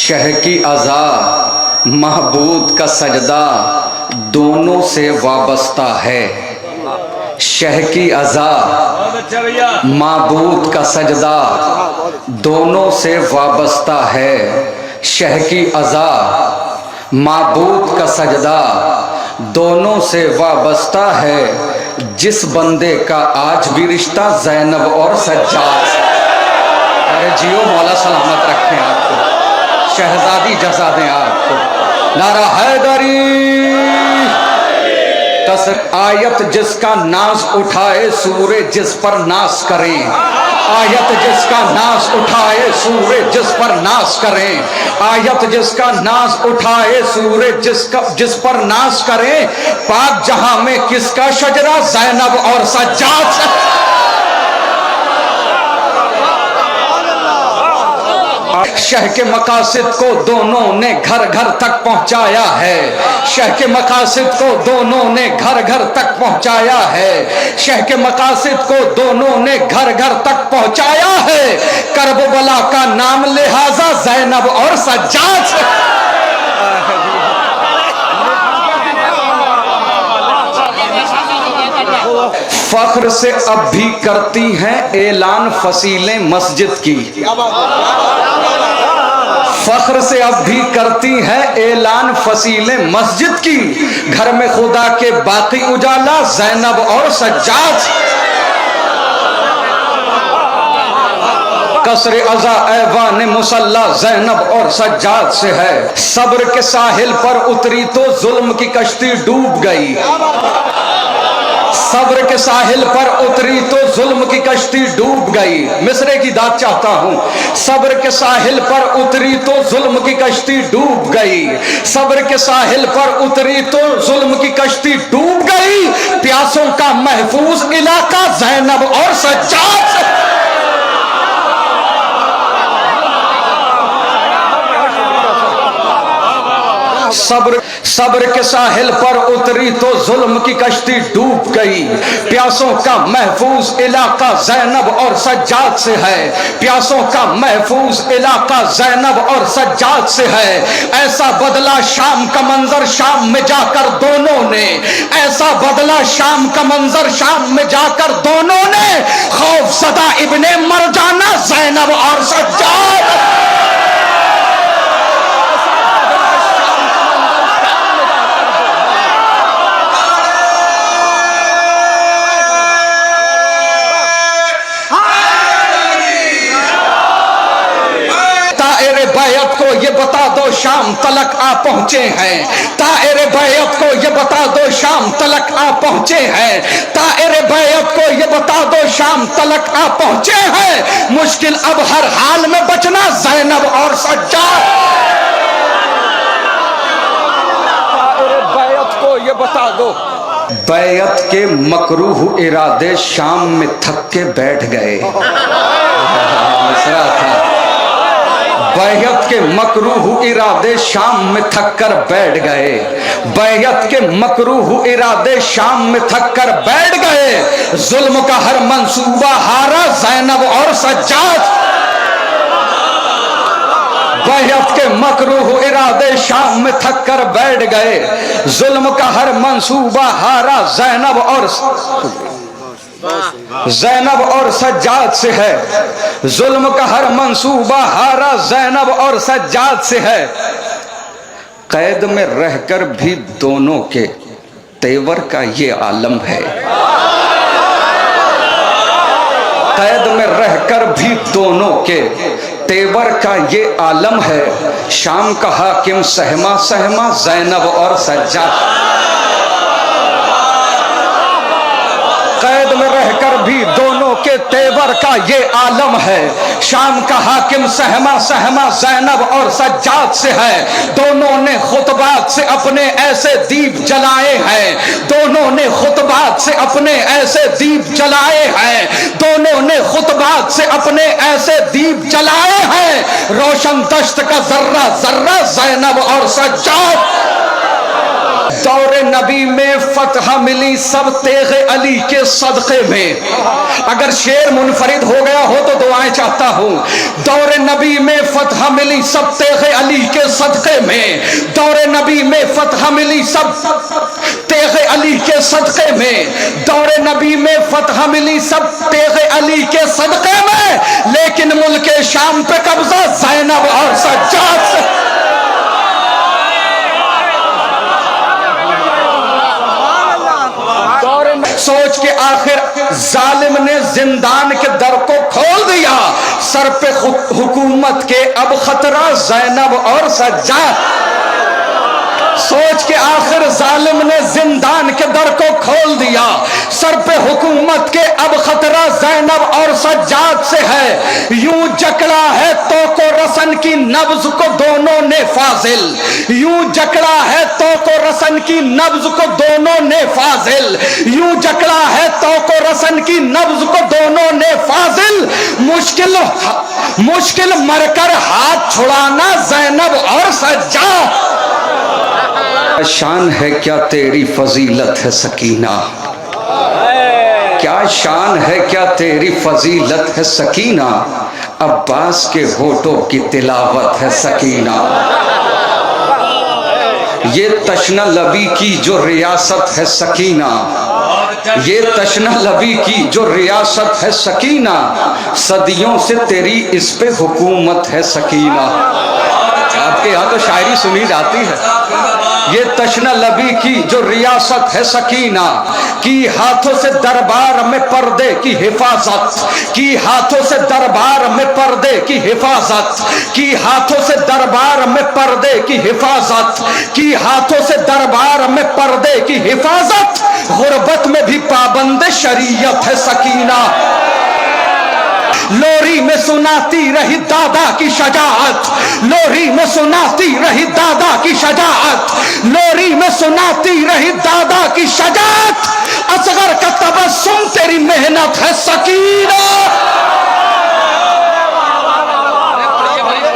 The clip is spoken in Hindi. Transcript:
शह की अज़ा महबूद का सजदा दोनों से वाबस्ता है। शह की अज़ा महबूद का सजदा दोनों से वाबस्ता है। शह की अज़ा महबूद का सजदा दोनों से वाबस्ता है। जिस बंदे का आज भी रिश्ता ज़ैनब और सज्जाद से। अरे जियो मौला सलामत रखें आपको, शहजादी जज़ा दें आपको। नारा हैदरी। आयत जिसका नाज उठाए सूर्य जिस पर नाश करें। आयत जिसका नाज उठाए सूर्य जिस पर नाश करें। आयत जिसका नाज उठाए सूर्य जिस पर नाश करें। पाक जहां में किसका शजरा ज़ैनब और सज्जाद। शह के मकासिद को दोनों ने घर घर तक पहुंचाया है। शह के मकासिद को दोनों ने घर घर तक पहुंचाया है। शह के मकासिद को दोनों ने घर घर तक पहुंचाया है। करबला का नाम लिहाजा ज़ैनब और सज्जाद। फख्र से अब भी करती हैं ऐलान फसीलें मस्जिद की। फख्र से अब भी करती हैं ऐलान फसीलें मस्जिद की। घर में खुदा के बाकी उजाला ज़ैनब और सज्जाद। कसरे अज़ा ऐवान मुसल्ला ज़ैनब और सज्जाद से है। सब्र के साहिल पर उतरी तो जुल्म की कश्ती डूब गई। सब्र के साहिल पर उतरी तो जुल्म की कश्ती डूब गई। मिसरे की दाद चाहता हूं। सब्र के साहिल पर उतरी तो जुल्म की कश्ती डूब गई। सब्र के साहिल पर उतरी तो जुल्म की कश्ती डूब गई। प्यासों का महफूज इलाका ज़ैनब और सज्जाद। सब्र के साहिल पर उतरी तो जुल्म की कश्ती डूब गई। प्यासों का महफूज इलाका ज़ैनब और सज्जाद से है। प्यासों का महफूज इलाका ज़ैनब और सज्जाद से है। ऐसा बदला शाम का मंजर शाम में जाकर दोनों ने। ऐसा बदला शाम का मंजर शाम में जाकर दोनों ने। खौफ सदा इब्ने मरजाना ज़ैनब और सज्जाद। बैयत को ये बता दो शाम तलक आ पहुंचे हैं। ताएरे बैयत को ये बता दो शाम तलक आ पहुंचे हैं। ताएरे बैयत को ये बता दो शाम तलक आ पहुंचे हैं। मुश्किल अब हर हाल में बचना ज़ैनब और सज्जाद। ताएरे बैयत को ये बता दो। बैयत के मकरूह इरादे शाम में थक के बैठ गए। मिसरा था। बैयत के मकरूह इरादे शाम में थक कर बैठ गए। बैयत के मकरूह इरादे शाम में थक कर बैठ गए। जुल्म का हर मंसूबा हारा ज़ैनब और सज्जाद। बैयत के मकरूह इरादे शाम में थक कर बैठ गए। जुल्म का हर मंसूबा हारा ज़ैनब और सज्जाद से है। जुल्म का हर मंसूबा हारा ज़ैनब और सज्जाद से है। कैद में रहकर भी दोनों के तेवर का ये आलम है। कैद में रहकर भी दोनों के तेवर का ये आलम है। शाम का हाकिम सहमा सहमा ज़ैनब और सज्जाद। कैद में रहकर भी दोनों के तेवर का ये आलम है। शाम का हाकिम सहमा सहमा ज़ैनब और सज्जाद से है। दोनों ने खुतबात से अपने ऐसे दीप जलाए हैं। दोनों ने खुतबात से अपने ऐसे दीप जलाए हैं। दोनों ने खुतबात से अपने ऐसे दीप जलाए हैं। रोशन दश्त का जर्रा जर्रा ज़ैनब और सज्जाद। दौरे नबी में फतह मिली सब तेगे अली के सदक़े में। अगर शेर मुनफरिद हो गया हो तो दुआएं चाहता हूं। दौरे नबी में फतह मिली सब तेगे अली के सदक़े में। दौरे नबी में फतह मिली सब तेगे अली के सदक़े में। दौरे नबी में फतह मिली सब तेगे अली के सदक़े में। लेकिन मुल्के शाम पे कब्जा ज़ैनब और सज्जाद से। सोच के आखिर जालिम ने जिंदान के दर को खोल दिया। सर पे हुकूमत के अब खतरा ज़ैनब और सज्जाद। सोच के आखिर जालिम ने जिंदान के दर को खोल दिया। सर पे हुकूमत के अब खतरा ज़ैनब और सज्जाद से है। यूं जकड़ा है तो को रसन की नब्ज को दोनों ने फाजिल। यूं जकड़ा है तो को रसन की नब्ज को दोनों ने फाजिल। यूं जकड़ा है तो को रसन की नब्ज को दोनों ने फाजिल। मुश्किल मरकर हाथ छुड़ाना ज़ैनब और सज्जाद। शान है क्या तेरी फजीलत है सकीना। क्या शान है क्या तेरी फजीलत है सकीना। अब्बास के होठों की तिलावत है सकीना। ये तशना लबी की जो रियासत है सकीना। ये तशना लबी की जो रियासत है सकीना। सदियों से तेरी इस पे हुकूमत है सकीना। आपके यहाँ तो शायरी सुनी जाती है। ये तशना लबी की जो रियासत है सकीना। की हाथों से दरबार में पर्दे की हिफाजत। की हाथों से दरबार में पर्दे की हिफाजत। की हाथों से दरबार में पर्दे की हिफाजत। की हाथों से दरबार में पर्दे की हिफाजत। गुर्बत में भी पाबंद शरीयत है सकीना। लोरी में सुनाती रही दादा की शजाअत। लोरी में सुनाती रही दादा की शजाअत। लोरी में सुनाती रही दादा की शजाअत। असगर का तबस्सुम तेरी मेहनत है सकीना।